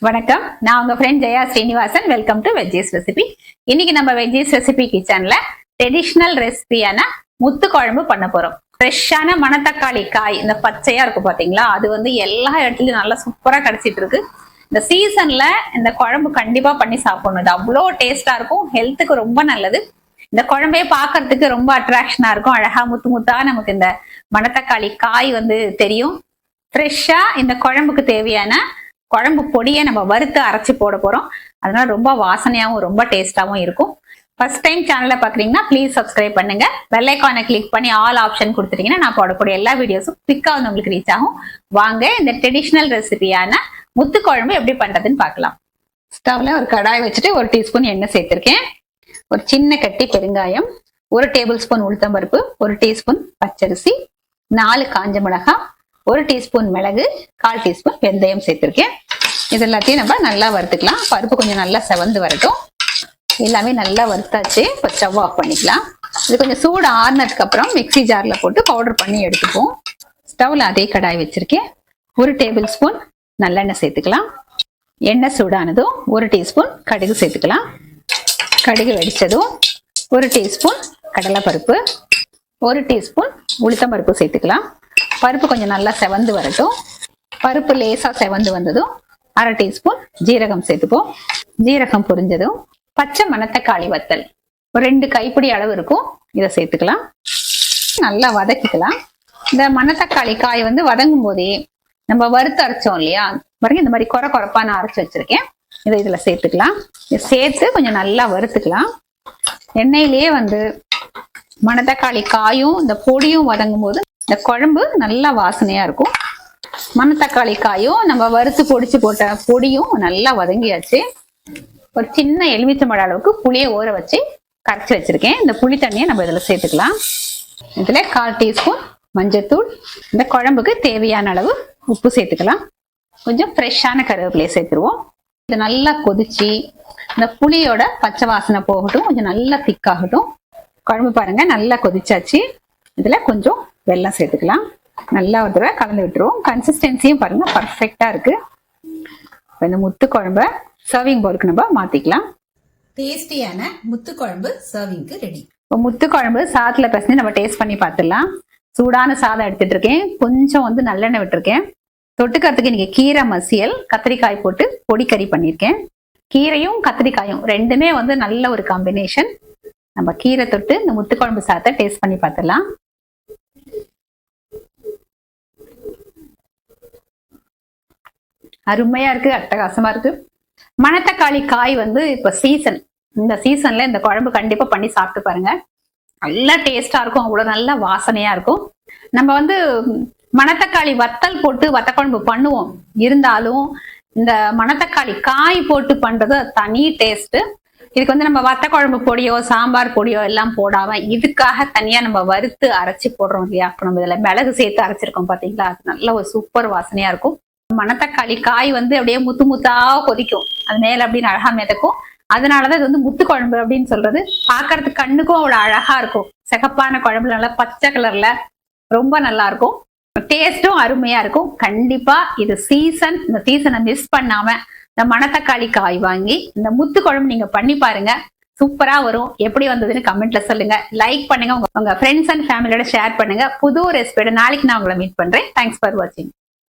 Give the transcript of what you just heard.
வணக்கம், நான் உங்க friend Jaya Srinivasan. Welcome to veggies recipe. இன்னைக்கு நம்ம வெஜ்ஜீஸ் ரெசிபி கிச்சன்ல ட்ரெடிஷ்னல் ரெசிபியான முத்து குழம்பு பண்ண போறோம். ஃப்ரெஷ்ஷான மணத்தக்காளி காய், இந்த பச்சையா இருக்கும் பாத்தீங்களா, அது வந்து எல்லா இடத்துலயும் நல்லா சூப்பரா கிடைச்சிட்டு இருக்கு. இந்த சீசன்ல இந்த குழம்பு கண்டிப்பா பண்ணி சாப்பிடணும். இது அவ்வளோ டேஸ்டா இருக்கும், ஹெல்த்துக்கு ரொம்ப நல்லது. இந்த குழம்பே பாக்குறதுக்கு ரொம்ப அட்ராக்ஷனா இருக்கும். அழகா முத்து முத்தா நமக்கு இந்த மணத்தக்காளி காய் வந்து தெரியும். ஃப்ரெஷ்ஷா இந்த குழம்புக்கு தேவையான குழம்பு பொடியை நம்ம வறுத்து அரைச்சி போட போறோம். அதனால ரொம்ப வாசனையாகவும் ரொம்ப டேஸ்டாவும் இருக்கும். ஃபர்ஸ்ட் டைம் சேனலை பாக்குறீங்கன்னா ப்ளீஸ் சப்ஸ்கிரைப் பண்ணுங்க. பெல் ஐகானை கிளிக் பண்ணி ஆல் ஆப்ஷன் கொடுத்துட்டீங்கன்னா நான் போடக்கூடிய எல்லா வீடியோஸும் குவிக்கா வந்து உங்களுக்கு ரீச் ஆகும். வாங்க இந்த ட்ரெடிஷ்னல் ரெசிபியான முத்து குழம்பு எப்படி பண்றதுன்னு பார்க்கலாம். ஸ்டவ்ல ஒரு கடாய் வச்சுட்டு 1 டீஸ்பூன் எண்ணெய் சேர்த்திருக்கேன். ஒரு சின்ன கட்டி பெருங்காயம், 1 டேபிள் ஸ்பூன் உளுத்தம்பருப்பு, 1 டீஸ்பூன் பச்சரிசி, 4 காஞ்ச மிளகாய், 1 டீஸ்பூன் மிளகு, 1/4 டீஸ்பூன் வெந்தயம் சேர்த்திருக்கேன். இது எல்லாத்தையும் நம்ம நல்லா வறுத்துக்கலாம். பருப்பு கொஞ்சம் நல்லா செவந்து வரட்டும். எல்லாமே நல்லா வறுத்தாச்சு. இப்போ ஸ்டவ் ஆஃப் பண்ணிக்கலாம். இது கொஞ்சம் சூடு ஆறுனதுக்கு அப்புறம் மிக்சி ஜார்ல போட்டு பவுடர் பண்ணி எடுத்துப்போம். ஸ்டவ்ல அதே கடாய் வச்சிருக்கேன். 1 டேபிள் ஸ்பூன் நல்லெண்ணெய் சேர்த்துக்கலாம். எண்ணெய் சூடானதும் 1 டீஸ்பூன் கடுகு சேர்த்துக்கலாம். கடுகு வெடிச்சதும் 1 டீஸ்பூன் கடலைப்பருப்பு, 1 டீஸ்பூன் உளுத்தம்பருப்பு சேர்த்துக்கலாம். பருப்பு கொஞ்சம் நல்லா செவந்து வரட்டும். பருப்பு லேசா செவந்து வந்ததும் 1/2 டீஸ்பூன் ஜீரகம் சேர்த்துப்போம். ஜீரகம் பொரிஞ்சதும் பச்சை மணத்தக்காளி வத்தல் ஒரு 2 கைப்பிடி அளவு இருக்கும், இதை சேர்த்துக்கலாம். நல்லா வதக்கிக்கலாம். இந்த மணத்தக்காளி காய் வந்து வதங்கும் போதே நம்ம வறுத்து அரைச்சோம் இல்லையா, பாருங்க இந்த மாதிரி கொரப்பா நான் அரைச்சு வச்சிருக்கேன். இதை இதுல சேர்த்துக்கலாம். இதை சேர்த்து கொஞ்சம் நல்லா வறுத்துக்கலாம். எண்ணெயிலேயே வந்து மணத்தக்காளி காயும் இந்த பொடியும் வதங்கும் போது இந்த குழம்பு நல்லா வாசனையா இருக்கும். மணத்தக்காளி காயும் நம்ம வறுத்து பொடிச்சு போட்ட பொடியும் நல்லா வதங்கியாச்சு. ஒரு சின்ன எலுமிச்சம்பழ அளவுக்கு புளியை ஊற வச்சு கரைச்சி வச்சிருக்கேன். இந்த புளி தண்ணியை நம்ம இதுல சேர்த்துக்கலாம். இதுல 1/4 டீஸ்பூன் மஞ்சத்தூள், இந்த குழம்புக்கு தேவையான அளவு உப்பு சேர்த்துக்கலாம். கொஞ்சம் ஃப்ரெஷ்ஷான கருவேப்பிலையை சேர்த்துருவோம். இது நல்லா கொதிச்சு இந்த புளியோட பச்சை வாசனை போகட்டும், கொஞ்சம் நல்லா திக்காகட்டும். குழம்பு பாருங்க நல்லா கொதிச்சாச்சு. இதுல கொஞ்சம் வெல்லம் சேர்த்துக்கலாம். நல்லா ஒரு தடவை கலந்து விட்டுருவோம். கன்சிஸ்டன்சியும் பாருங்க பர்ஃபெக்டா இருக்கு. இந்த முத்து குழம்ப சர்விங் பவுலுக்கு நம்ம மாத்திக்கலாம். டேஸ்டியான முத்து குழம்பு சர்விங்க்கு ரெடி. இப்போ முத்து குழம்பு சாதத்துல பிசைஞ்சு நம்ம டேஸ்ட் பண்ணி பார்த்துடலாம். சூடான சாதம் எடுத்துட்டு இருக்கேன். கொஞ்சம் வந்து நல்லெண்ணெய் விட்டுருக்கேன். தொட்டுக்கிறதுக்கு இன்னைக்கு கீரை மசியல், கத்திரிக்காய் போட்டு பொடி கறி பண்ணியிருக்கேன். கீரையும் கத்திரிக்காயும் ரெண்டுமே வந்து நல்ல ஒரு காம்பினேஷன். நம்ம கீரை தொட்டு இந்த முத்து குழம்பு சாதத்தை டேஸ்ட் பண்ணி பார்த்துடலாம். அருமையா இருக்கு, அட்டகாசமா இருக்கு. மணத்தக்காளி காய் வந்து இப்ப சீசன். இந்த சீசன்ல இந்த குழம்பு கண்டிப்பா பண்ணி சாப்பிட்டு பாருங்க. நல்லா டேஸ்டா இருக்கும், அவ்வளவு நல்ல வாசனையா இருக்கும். நம்ம வந்து மணத்தக்காளி வத்தல் போட்டு வத்த குழம்பு பண்ணுவோம். இருந்தாலும் இந்த மணத்தக்காளி காய் போட்டு பண்றது தனி டேஸ்ட். இதுக்கு வந்து நம்ம வத்த குழம்பு பொடியோ சாம்பார் பொடியோ எல்லாம் போடாம இதுக்காக தனியா நம்ம வறுத்து அரைச்சி போடுறோம் இல்லையா. அப்ப நம்ம இதுல மிளகு சேர்த்து அரைச்சிருக்கோம் பாத்தீங்களா, அது நல்ல ஒரு சூப்பர் வாசனையா இருக்கும். மணத்தக்காளி காய் வந்து அப்படியே முத்து முத்தா கொதிக்கும், அது மேல அப்படின்னு அழகா மிதக்கும். அதனாலதான் இது வந்து முத்து குழம்பு அப்படின்னு சொல்றது. பாக்குறதுக்கு கண்ணுக்கும் அவ்வளவு அழகா இருக்கும். சிகப்பான குழம்புல நல்லா பச்சை கலர்ல ரொம்ப நல்லா இருக்கும். டேஸ்டும் அருமையா இருக்கும். கண்டிப்பா இது சீசன். இந்த சீசனை மிஸ் பண்ணாம இந்த மணத்தக்காளி காய் வாங்கி இந்த முத்து குழம்பு நீங்க பண்ணி பாருங்க. சூப்பரா வரும். எப்படி வந்ததுன்னு கமெண்ட்ல சொல்லுங்க. லைக் பண்ணுங்க, உங்க ஃப்ரெண்ட்ஸ் அண்ட் ஃபேமிலியோட ஷேர் பண்ணுங்க. புது ரெசிபியோட நாளைக்கு நான் உங்களை மீட் பண்றேன். தேங்க்ஸ் ஃபார் வாட்சிங்.